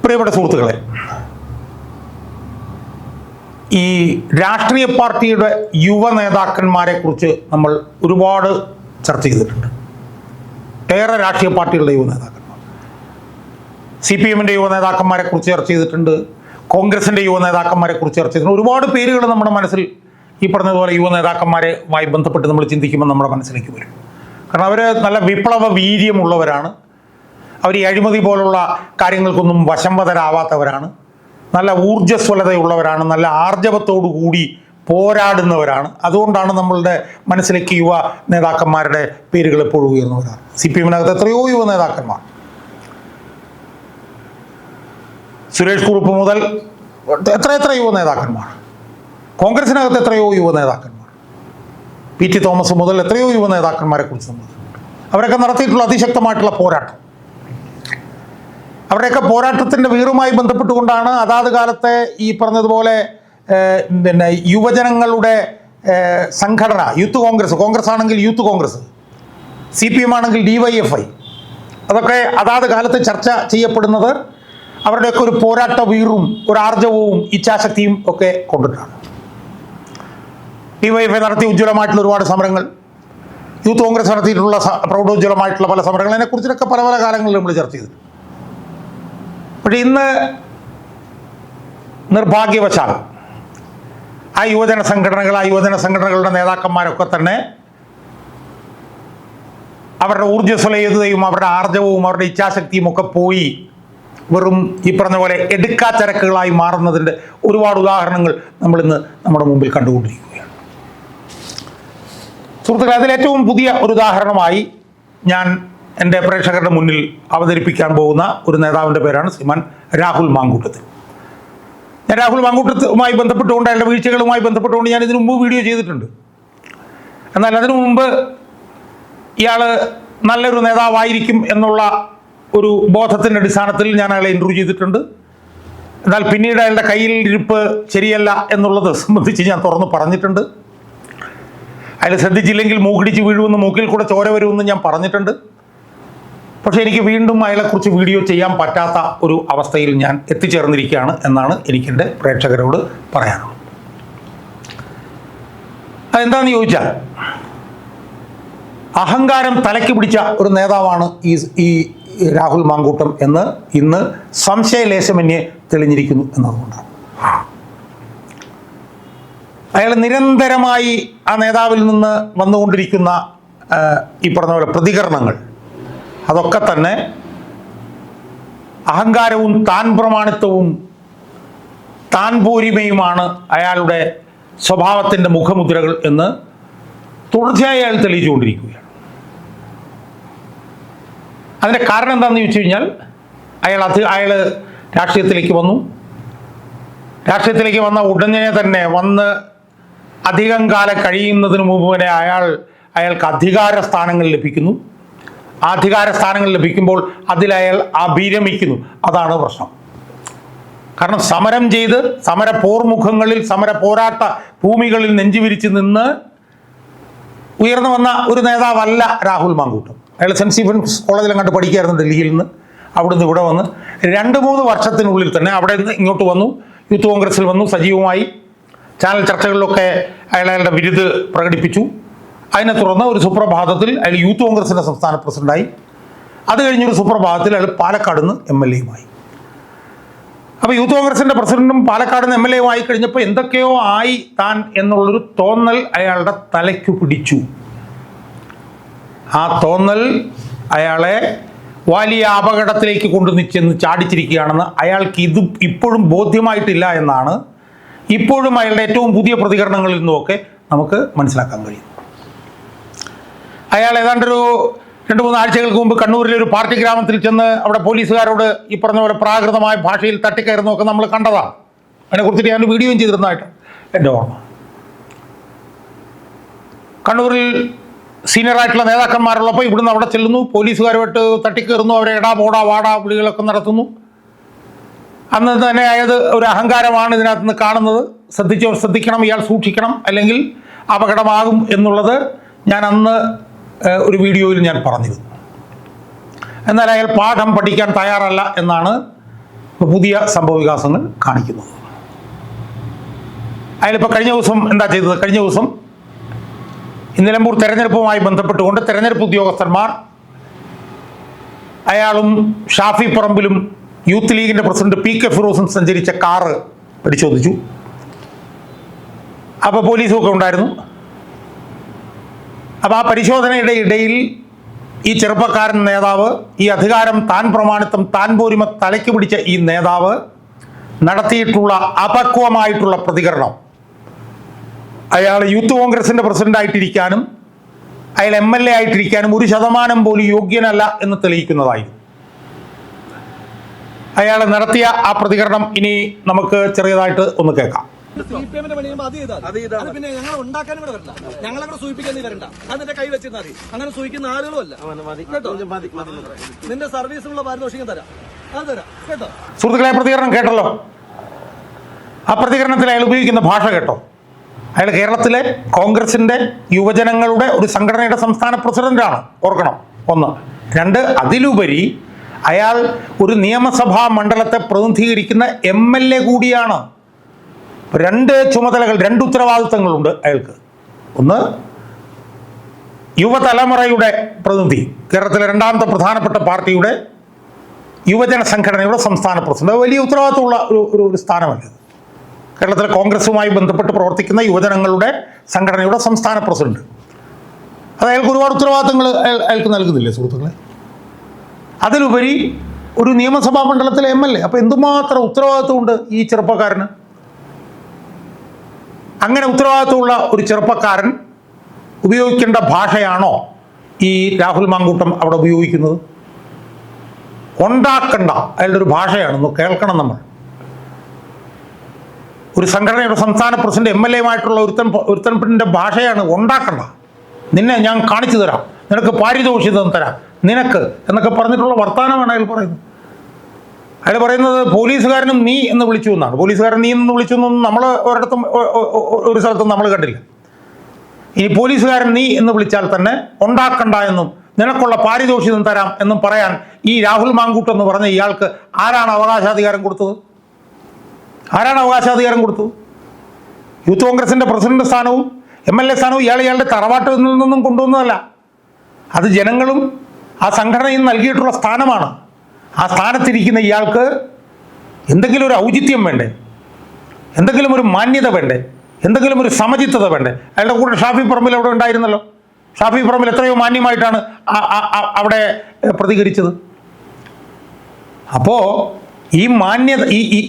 പ്രിയപ്പെട്ട സുഹൃത്തുക്കളെ, ഈ രാഷ്ട്രീയ പാർട്ടിയുടെ യുവ നേതാക്കന്മാരെ കുറിച്ച് നമ്മൾ ഒരുപാട് ചർച്ച ചെയ്തിട്ടുണ്ട്. ഏറെ രാഷ്ട്രീയ പാർട്ടികളുടെ യുവ നേതാക്കന്മാർ, CPM-ൻ്റെ യുവ നേതാക്കന്മാരെ കുറിച്ച് ചർച്ച ചെയ്തിട്ടുണ്ട്, കോൺഗ്രസിൻ്റെ യുവ നേതാക്കന്മാരെ കുറിച്ച് ചർച്ച ചെയ്തിട്ടുണ്ട്. ഒരുപാട് പേരുകൾ നമ്മുടെ മനസ്സിൽ ഈ പറഞ്ഞതുപോലെ യുവ നേതാക്കന്മാരുമായി ബന്ധപ്പെട്ട് നമ്മൾ ചിന്തിക്കുമ്പോൾ നമ്മുടെ മനസ്സിലേക്ക് വരും. കാരണം അവർ നല്ല വിപ്ലവ വീര്യമുള്ളവരാണ്. അവർ ഈ അഴിമതി പോലുള്ള കാര്യങ്ങൾക്കൊന്നും വശംവദരാവാത്തവരാണ്. നല്ല ഊർജ്ജസ്വലതയുള്ളവരാണ്. നല്ല ആർജവത്തോടു കൂടി പോരാടുന്നവരാണ്. അതുകൊണ്ടാണ് നമ്മളുടെ മനസ്സിലേക്ക് യുവ നേതാക്കന്മാരുടെ പേരുകൾ എപ്പോഴും ഉയർന്നവരാണ്. CPM-നകത്ത് എത്രയോ യുവ നേതാക്കന്മാർ, സുരേഷ് കുറുപ്പ് മുതൽ എത്ര യുവ നേതാക്കന്മാർ, കോൺഗ്രസിനകത്ത് എത്രയോ യുവ നേതാക്കന്മാർ, PT തോമസ് മുതൽ എത്രയോ യുവ നേതാക്കന്മാരെ കുറിച്ച് നമ്മൾ അവരൊക്കെ നടത്തിയിട്ടുള്ള അതിശക്തമായിട്ടുള്ള പോരാട്ടം, അവരുടെയൊക്കെ പോരാട്ടത്തിൻ്റെ വീറുമായി ബന്ധപ്പെട്ടുകൊണ്ടാണ് അതാത് കാലത്തെ ഈ പറഞ്ഞതുപോലെ യുവജനങ്ങളുടെ സംഘടന, യൂത്ത് കോൺഗ്രസ് ആണെങ്കിൽ യൂത്ത് കോൺഗ്രസ്, CPM ആണെങ്കിൽ DYFI, അതൊക്കെ അതാത് കാലത്ത് ചർച്ച ചെയ്യപ്പെടുന്നത് അവരുടെയൊക്കെ ഒരു പോരാട്ട വീറും ഒരു ആർജവവും ഇച്ഛാശക്തിയും ഒക്കെ കൊണ്ടിട്ടാണ്. DYFI നടത്തിയ ഉജ്ജ്വലമായിട്ടുള്ള ഒരുപാട് സമരങ്ങൾ, യൂത്ത് കോൺഗ്രസ് നടത്തിയിട്ടുള്ള പ്രൗഢോജ്വലമായിട്ടുള്ള പല സമരങ്ങൾ, അതിനെക്കുറിച്ചൊക്കെ പല കാലങ്ങളിൽ നമ്മൾ ചർച്ച ചെയ്തു. പക്ഷേ ഇന്ന് നിർഭാഗ്യവശാൽ ആ യുവജന സംഘടനകളുടെ നേതാക്കന്മാരൊക്കെ തന്നെ അവരുടെ ഊർജ്ജസ്വലതയും അവരുടെ ആർജവവും അവരുടെ ഇച്ഛാശക്തിയും ഒക്കെ പോയി വെറും ഈ പറഞ്ഞ പോലെ എടുക്കാച്ചരക്കുകളായി മാറുന്നതിൻ്റെ ഒരുപാട് ഉദാഹരണങ്ങൾ നമ്മളിന്ന് നമ്മുടെ മുമ്പിൽ കണ്ടുകൊണ്ടിരിക്കുകയാണ്. സുഹൃത്തുക്കളെ, അതിലേറ്റവും പുതിയ ഒരു ഉദാഹരണമായി ഞാൻ എൻ്റെ പ്രേക്ഷകരുടെ മുന്നിൽ അവതരിപ്പിക്കാൻ പോകുന്ന ഒരു നേതാവിൻ്റെ പേരാണ് ശ്രീമാൻ രാഹുൽ മാങ്കൂട്ടത്തിൽ. ഞാൻ രാഹുൽ മാങ്കൂട്ടത്തുമായി ബന്ധപ്പെട്ടുകൊണ്ട് അയാളുടെ വീഴ്ചകളുമായി ബന്ധപ്പെട്ടുകൊണ്ട് ഞാൻ ഇതിനു മുമ്പ് വീഡിയോ ചെയ്തിട്ടുണ്ട്. എന്നാൽ അതിനു മുമ്പ് ഇയാൾ നല്ലൊരു നേതാവായിരിക്കും എന്നുള്ള ഒരു ബോധത്തിൻ്റെ അടിസ്ഥാനത്തിൽ ഞാൻ അയാളെ ഇൻ്റർവ്യൂ ചെയ്തിട്ടുണ്ട്. എന്നാൽ പിന്നീട് അയാളുടെ കയ്യിൽ ഇരിപ്പ് ശരിയല്ല എന്നുള്ളത് സംബന്ധിച്ച് ഞാൻ തുറന്ന് പറഞ്ഞിട്ടുണ്ട്. അയാൾ ശ്രദ്ധിച്ചില്ലെങ്കിൽ മൂക്കിടിച്ച് വീഴുമെന്ന്, മൂക്കിൽ കൂടെ ചോര വരുമെന്ന് ഞാൻ പറഞ്ഞിട്ടുണ്ട്. പക്ഷേ എനിക്ക് വീണ്ടും അയാളെക്കുറിച്ച് വീഡിയോ ചെയ്യാൻ പറ്റാത്ത ഒരു അവസ്ഥയിൽ ഞാൻ എത്തിച്ചേർന്നിരിക്കുകയാണ് എന്നാണ് എനിക്കെൻ്റെ പ്രേക്ഷകരോട് പറയാനുള്ളത്. അതെന്താണെന്ന് ചോദിച്ചാൽ, അഹങ്കാരം തലയ്ക്ക് പിടിച്ച ഒരു നേതാവാണ് ഈ രാഹുൽ മാങ്കൂട്ടം എന്ന് ഇന്ന് സംശയലേശമന്യേ തെളിഞ്ഞിരിക്കുന്നു എന്നതുകൊണ്ടാണ്. അയാൾ നിരന്തരമായി ആ നേതാവിൽ നിന്ന് വന്നുകൊണ്ടിരിക്കുന്ന ഈ പറഞ്ഞ പോലെ പ്രതികരണങ്ങൾ, അതൊക്കെ തന്നെ അഹങ്കാരവും താൻ പ്രമാണിത്വവും താൻ പോരിമയുമാണ് അയാളുടെ സ്വഭാവത്തിൻ്റെ മുഖമുദ്രകൾ എന്ന് തുടർച്ചയായി അയാൾ തെളിയിച്ചുകൊണ്ടിരിക്കുകയാണ്. അതിൻ്റെ കാരണം എന്താണെന്ന് ചോദിച്ചു കഴിഞ്ഞാൽ, അയാൾ രാഷ്ട്രീയത്തിലേക്ക് വന്നു. രാഷ്ട്രീയത്തിലേക്ക് വന്ന ഉടനെ തന്നെ അധികം കാലം കഴിയുന്നതിന് മുമ്പ് തന്നെ അയാൾക്ക് അധികാര സ്ഥാനങ്ങൾ ലഭിക്കുന്നു. ആ അധികാര സ്ഥാനങ്ങൾ ലഭിക്കുമ്പോൾ അതിലയാൾ അഭിരമിക്കുന്നു. അതാണ് പ്രശ്നം. കാരണം സമരം ചെയ്ത് സമര പോർമുഖങ്ങളിൽ, സമര പോരാട്ട ഭൂമികളിൽ നെഞ്ചുവിരിച്ച് നിന്ന് ഉയർന്നു വന്ന ഒരു നേതാവല്ല രാഹുൽ മാങ്കൂട്ടം. അയാൾ സെൻറ്റ് സ്റ്റീഫൻസ് കോളേജിലും കണ്ട് പഠിക്കുകയായിരുന്നു ഡൽഹിയിൽ നിന്ന്. അവിടുന്ന് ഇവിടെ വന്ന് 2-3 വർഷത്തിനുള്ളിൽ തന്നെ അവിടെ നിന്ന് ഇങ്ങോട്ട് വന്നു, യൂത്ത് കോൺഗ്രസിൽ വന്നു, സജീവമായി ചാനൽ ചർച്ചകളിലൊക്കെ അയാളുടെ വിരുദ് പ്രകടിപ്പിച്ചു. അതിനെ തുടർന്ന് ഒരു സുപ്രഭാതത്തിൽ അയാൾ യൂത്ത് കോൺഗ്രസിൻ്റെ സംസ്ഥാന പ്രസിഡന്റായി. അത് കഴിഞ്ഞൊരു സുപ്രഭാതത്തിൽ അയാൾ പാലക്കാട് നിന്ന് MLA-യുമായി. അപ്പോൾ യൂത്ത് കോൺഗ്രസിൻ്റെ പ്രസിഡന്റും പാലക്കാട് നിന്ന് MLA-യുമായി കഴിഞ്ഞപ്പോൾ എന്തൊക്കെയോ ആയി താൻ എന്നുള്ളൊരു തോന്നൽ അയാളുടെ തലയ്ക്ക് പിടിച്ചു. ആ തോന്നൽ അയാളെ വലിയ അപകടത്തിലേക്ക് കൊണ്ടുവന്ന് ചാടിച്ചിരിക്കുകയാണെന്ന് അയാൾക്ക് ഇപ്പോഴും ബോധ്യമായിട്ടില്ല എന്നാണ് ഇപ്പോഴും അയാളുടെ ഏറ്റവും പുതിയ പ്രതികരണങ്ങളിൽ നിന്നുമൊക്കെ നമുക്ക് മനസ്സിലാക്കാൻ കഴിയും. അയാൾ ഏതാണ്ടൊരു 2-3 ആഴ്ചകൾക്ക് മുമ്പ് കണ്ണൂരിലെ ഒരു പാർട്ടി ഗ്രാമത്തിൽ ചെന്ന് അവിടെ പോലീസുകാരോട് ഈ പറഞ്ഞ പോലെ പ്രാകൃതമായ ഭാഷയിൽ തട്ടിക്കയറുന്നതൊക്കെ നമ്മൾ കണ്ടതാണ്. അതിനെക്കുറിച്ചിട്ട് ഞാൻ വീഡിയോയും ചെയ്തിരുന്നതായിട്ട് എൻ്റെ ഓർമ്മ. കണ്ണൂരിൽ സീനിയറായിട്ടുള്ള നേതാക്കന്മാരുള്ളപ്പോൾ ഇവിടുന്ന് അവിടെ ചെല്ലുന്നു, പോലീസുകാരുമായിട്ട് തട്ടിക്കയറുന്നു, അവരെ എടാ പോടാ വാടാ വിളികളൊക്കെ നടത്തുന്നു. അന്ന് തന്നെ അയാത് ഒരു അഹങ്കാരമാണ് ഇതിനകത്ത് നിന്ന് കാണുന്നത്. ശ്രദ്ധിക്കണം, ഇയാൾ സൂക്ഷിക്കണം, അല്ലെങ്കിൽ അപകടമാകും എന്നുള്ളത് ഞാൻ അന്ന് ഒരു വീഡിയോയിൽ ഞാൻ പറഞ്ഞിരുന്നു. എന്നാൽ അയാൾ പാഠം പഠിക്കാൻ തയ്യാറല്ല എന്നാണ് പുതിയ സംഭവവികാസങ്ങൾ കാണിക്കുന്നത്. അതിലിപ്പോൾ കഴിഞ്ഞ ദിവസം എന്താ ചെയ്തത്? കഴിഞ്ഞ ദിവസം നിലമ്പൂർ തെരഞ്ഞെടുപ്പുമായി ബന്ധപ്പെട്ടുകൊണ്ട് തെരഞ്ഞെടുപ്പ് ഉദ്യോഗസ്ഥന്മാർ അയാളും ഷാഫി പറമ്പിലും യൂത്ത് ലീഗിൻ്റെ പ്രസിഡന്റ് PK ഫിറോസും സഞ്ചരിച്ച കാറ് പരിശോധിച്ചു. അപ്പോൾ പോലീസും ഒക്കെ ഉണ്ടായിരുന്നു. അപ്പോൾ ആ പരിശോധനയുടെ ഇടയിൽ ഈ ചെറുപ്പക്കാരൻ നേതാവ്, ഈ അധികാരം താൻ പ്രമാണിത്വം താൻ പോരുമ തലയ്ക്ക് പിടിച്ച ഈ നേതാവ് നടത്തിയിട്ടുള്ള അപക്വമായിട്ടുള്ള പ്രതികരണം, അയാൾ യൂത്ത് കോൺഗ്രസിൻ്റെ പ്രസിഡന്റായിട്ടിരിക്കാനും അയാൾ MLA ആയിട്ടിരിക്കാനും 1% പോലും യോഗ്യനല്ല എന്ന് തെളിയിക്കുന്നതായിരുന്നു. അയാൾ നടത്തിയ ആ പ്രതികരണം ഇനി നമുക്ക് ചെറിയതായിട്ട് ഒന്ന് കേൾക്കാം. പിന്നെ ഞങ്ങൾ ഉണ്ടാക്കാൻ ഇവിടെ വരണ്ട, ഞങ്ങളങ്ങനെ സൂചിപ്പിക്കാൻ നീ വരണ്ട. അതിന്റെ കൈ വെച്ചിരുന്നാ മതി. അങ്ങനെ സൂചിക്കുന്ന ആളുകളുമല്ല കേട്ടോ. നിന്റെ സർവീസിനുള്ള പാരിതോഷികം തരാം, അത് തരാം കേട്ടോ. സുഹൃത്തുക്കളെ, പ്രതികരണം കേട്ടല്ലോ. ആ പ്രതികരണത്തിൽ അയാൾ ഉപയോഗിക്കുന്ന ഭാഷ കേട്ടോ. അയാൾ കേരളത്തിലെ കോൺഗ്രസിന്റെ യുവജനങ്ങളുടെ ഒരു സംഘടനയുടെ സംസ്ഥാന പ്രസിഡന്റാണ്, ഓർക്കണം. 1. 2, അതിലുപരി അയാൾ ഒരു നിയമസഭാ മണ്ഡലത്തെ പ്രതിനിധീകരിക്കുന്ന MLA കൂടിയാണ്. 2 ചുമതലകൾ, 2 ഉത്തരവാദിത്തങ്ങളുണ്ട് അയാൾക്ക്. 1, യുവതലമുറയുടെ പ്രതിനിധി, കേരളത്തിലെ 2ാമത്തെ പ്രധാനപ്പെട്ട പാർട്ടിയുടെ യുവജന സംഘടനയുടെ സംസ്ഥാന പ്രസിഡന്റ്. വലിയ ഉത്തരവാദിത്തമുള്ള ഒരു സ്ഥാനമല്ല. കേരളത്തിലെ കോൺഗ്രസുമായി ബന്ധപ്പെട്ട് പ്രവർത്തിക്കുന്ന യുവജനങ്ങളുടെ സംഘടനയുടെ സംസ്ഥാന പ്രസിഡന്റ്. അത് അയാൾക്ക് ഒരുപാട് ഉത്തരവാദിത്തങ്ങൾ അയാൾക്ക് നൽകുന്നില്ലേ സുഹൃത്തുക്കളെ? അതിലുപരി ഒരു നിയമസഭാ മണ്ഡലത്തിലെ MLA. അപ്പോൾ എന്തുമാത്രം ഉത്തരവാദിത്വമുണ്ട് ഈ ചെറുപ്പക്കാരന്? അങ്ങനെ ഉത്തരവാദിത്വമുള്ള ഒരു ചെറുപ്പക്കാരൻ ഉപയോഗിക്കേണ്ട ഭാഷയാണോ ഈ രാഹുൽ മാങ്കൂട്ടം അവിടെ ഉപയോഗിക്കുന്നത്? ഉണ്ടാക്കണ്ട അയാളുടെ ഒരു ഭാഷയാണെന്ന് കേൾക്കണം നമ്മൾ. ഒരു സംഘടനയുടെ സംസ്ഥാന പ്രസിഡന്റ് MLA-മായിട്ടുള്ള ഒരുത്തൻ്റെ ഭാഷയാണ് ഉണ്ടാക്കണ്ട. നിന്നെ ഞാൻ കാണിച്ചു തരാം, നിനക്ക് പാരിതോഷികം തരാം, നിനക്ക് എന്നൊക്കെ പറഞ്ഞിട്ടുള്ള വർത്തമാനമാണ് അയാൾ പറയുന്നത്. അയാൾ പറയുന്നത് പോലീസുകാരനും നീ എന്ന് വിളിച്ചു എന്നാണ്. പോലീസുകാരൻ നീ എന്ന് വിളിച്ചു എന്നൊന്നും നമ്മൾ ഒരിടത്തും ഒരു സ്ഥലത്തും നമ്മൾ കണ്ടില്ല. ഈ പോലീസുകാരൻ നീ എന്ന് വിളിച്ചാൽ തന്നെ ഉണ്ടാക്കണ്ട എന്നും നിനക്കുള്ള പാരിതോഷികം തരാം എന്നും പറയാൻ ഈ രാഹുൽ മാങ്കൂട്ടം എന്ന് പറഞ്ഞ ഇയാൾക്ക് ആരാണ് അവകാശാധികാരം കൊടുത്തത്? ആരാണ് അവകാശാധികാരം കൊടുത്തത്? യൂത്ത് കോൺഗ്രസിൻ്റെ പ്രസിഡന്റ് സ്ഥാനവും MLA സ്ഥാനവും ഇയാളുടെ തറവാട്ടിൽ നിന്നും കൊണ്ടുവന്നതല്ല. അത് ജനങ്ങളും ആ സംഘടനയും നൽകിയിട്ടുള്ള സ്ഥാനമാണ്. ആ സ്ഥാനത്തിരിക്കുന്ന ഇയാൾക്ക് എന്തെങ്കിലും ഒരു ഔചിത്യം വേണ്ടേ? എന്തെങ്കിലും ഒരു മാന്യത വേണ്ടേ? എന്തെങ്കിലും ഒരു സമചിത്തത വേണ്ടേ? അയാളുടെ കൂടെ ഷാഫി പറമ്പിൽ അവിടെ ഉണ്ടായിരുന്നല്ലോ. ഷാഫി പറമ്പിൽ എത്രയോ മാന്യമായിട്ടാണ് അവിടെ പ്രതികരിച്ചത്. അപ്പോൾ ഈ മാന്യത,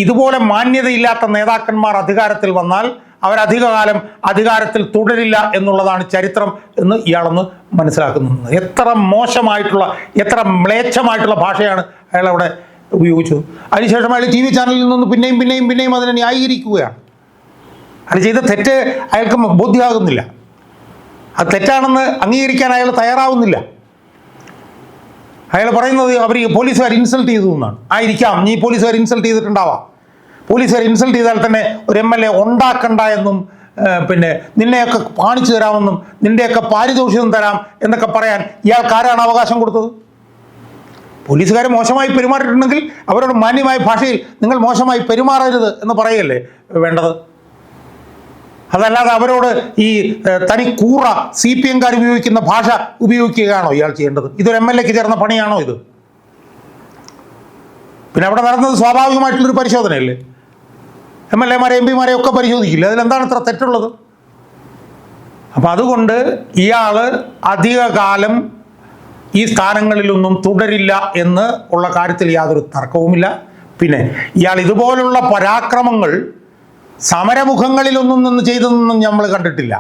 ഇതുപോലെ മാന്യതയില്ലാത്ത നേതാക്കന്മാർ അധികാരത്തിൽ വന്നാൽ അവരധികകാലം അധികാരത്തിൽ തുടരില്ല എന്നുള്ളതാണ് ചരിത്രം എന്ന് ഇയാളൊന്ന് മനസ്സിലാക്കുന്നത്. എത്ര മോശമായിട്ടുള്ള, എത്ര മ്ലേച്ഛമായിട്ടുള്ള ഭാഷയാണ് അയാൾ അവിടെ ഉപയോഗിച്ചത്. അതിനുശേഷം അയാൾ TV ചാനലിൽ നിന്ന് പിന്നെയും അതിനെ ന്യായീകരിക്കുകയാണ്. അയാൾ ചെയ്ത തെറ്റ് അയാൾക്ക് ബോധ്യമാകുന്നില്ല. അത് തെറ്റാണെന്ന് അംഗീകരിക്കാൻ അയാൾ തയ്യാറാവുന്നില്ല. അയാൾ പറയുന്നത് അവർ പോലീസുകാർ ഇൻസൾട്ട് ചെയ്തു എന്നാണ്. ആയിരിക്കാം, നീ പോലീസുകാർ ഇൻസൾട്ട് ചെയ്തിട്ടുണ്ടാവാം. പോലീസുകാർ ഇൻസൾട്ട് ചെയ്താൽ തന്നെ ഒരു MLA ഉണ്ടാക്കണ്ട എന്നും പിന്നെ നിന്നെയൊക്കെ കാണിച്ചു തരാമെന്നും നിൻ്റെയൊക്കെ പാരിതോഷികം തരാം എന്നൊക്കെ പറയാൻ ഇയാൾക്ക് ആരാണ് അവകാശം കൊടുത്തത്? പോലീസുകാർ മോശമായി പെരുമാറിയിട്ടുണ്ടെങ്കിൽ അവരോട് മാന്യമായ ഭാഷയിൽ നിങ്ങൾ മോശമായി പെരുമാറരുത് എന്ന് പറയല്ലേ വേണ്ടത്. അതല്ലാതെ അവരോട് ഈ തനി കൂറ CPM-കാർ ഉപയോഗിക്കുന്ന ഭാഷ ഉപയോഗിക്കുകയാണോ ഇയാൾ ചെയ്യേണ്ടത്? ഇതൊരു MLA-ക്ക് ചേർന്ന പണിയാണോ ഇത്? പിന്നെ അവിടെ നടന്നത് സ്വാഭാവികമായിട്ടുള്ളൊരു പരിശോധനയല്ലേ. MLA-മാരെ MP-മാരെ ഒക്കെ പരിശോധിക്കില്ല. അതിലെന്താണ് ഇത്ര തെറ്റുള്ളത്? അപ്പം അതുകൊണ്ട് ഇയാൾ അധികകാലം ഈ സ്ഥാനങ്ങളിലൊന്നും തുടരില്ല എന്ന് ഉള്ള കാര്യത്തിൽ യാതൊരു തർക്കവുമില്ല. പിന്നെ ഇയാൾ ഇതുപോലുള്ള പരാക്രമങ്ങൾ സമരമുഖങ്ങളിലൊന്നും നിന്ന് ചെയ്തതൊന്നും നമ്മൾ കണ്ടിട്ടില്ല.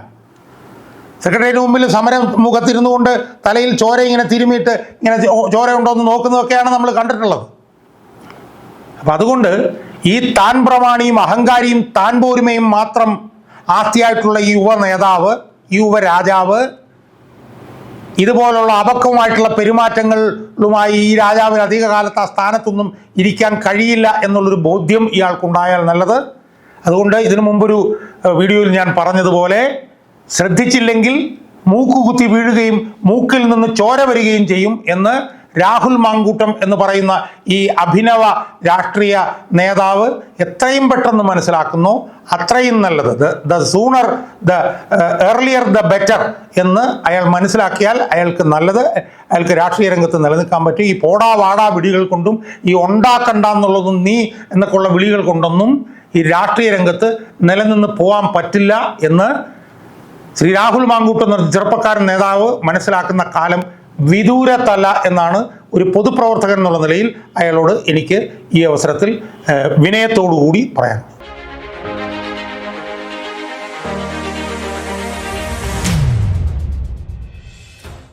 സെക്രട്ടേറിയറ്റിന് മുമ്പിൽ സമരമുഖത്തിരുന്നു കൊണ്ട് തലയിൽ ചോര ഇങ്ങനെ തിരുമിയിട്ട് ഇങ്ങനെ ചോര ഉണ്ടോ എന്ന് നോക്കുന്നതൊക്കെയാണ് നമ്മൾ കണ്ടിട്ടുള്ളത്. അപ്പം അതുകൊണ്ട് ഈ താൻ പ്രമാണിയും അഹങ്കാരിയും താൻ പോരുമയും മാത്രം ആസ്തിയായിട്ടുള്ള ഈ യുവ നേതാവ്, യുവരാജാവ് ഇതുപോലുള്ള അപക്വമായിട്ടുള്ള പെരുമാറ്റങ്ങളുമായി ഈ രാജാവിന് അധികകാലത്ത് ആ സ്ഥാനത്തൊന്നും ഇരിക്കാൻ കഴിയില്ല എന്നുള്ളൊരു ബോധ്യം ഇയാൾക്കുണ്ടായാൽ നല്ലത്. അതുകൊണ്ട് ഇതിനു മുമ്പൊരു വീഡിയോയിൽ ഞാൻ പറഞ്ഞതുപോലെ ശ്രദ്ധിച്ചില്ലെങ്കിൽ മൂക്കുകുത്തി വീഴുകയും മൂക്കിൽ നിന്ന് ചോര വരികയും ചെയ്യും എന്ന് രാഹുൽ മാങ്കൂട്ടം എന്ന് പറയുന്ന ഈ അഭിനവ രാഷ്ട്രീയ നേതാവ് എത്രയും പെട്ടെന്ന് മനസ്സിലാക്കുന്നു അത്രയും നല്ലത്. The sooner the earlier the better എന്ന് അയാൾ മനസ്സിലാക്കിയാൽ അയാൾക്ക് നല്ലത്. അയാൾക്ക് രാഷ്ട്രീയ രംഗത്ത് നിലനിൽക്കാൻ പറ്റും. ഈ പോടാ വാടാ വിളികൾ കൊണ്ടും ഈ ഉണ്ടാക്കണ്ട എന്നുള്ളതും നീ എന്നൊക്കെയുള്ള വിളികൾ കൊണ്ടൊന്നും ഈ രാഷ്ട്രീയ രംഗത്ത് നിലനിന്ന് പോകാൻ പറ്റില്ല എന്ന് ശ്രീ രാഹുൽ മാങ്കൂട്ടം എന്ന ചെറുപ്പക്കാരൻ നേതാവ് മനസ്സിലാക്കുന്ന കാലം വിദൂരത്തല്ല എന്നാണ് ഒരു പൊതുപ്രവർത്തകൻ എന്നുള്ള നിലയിൽ അയാളോട് എനിക്ക് ഈ അവസരത്തിൽ വിനയത്തോടു കൂടി പറയാം.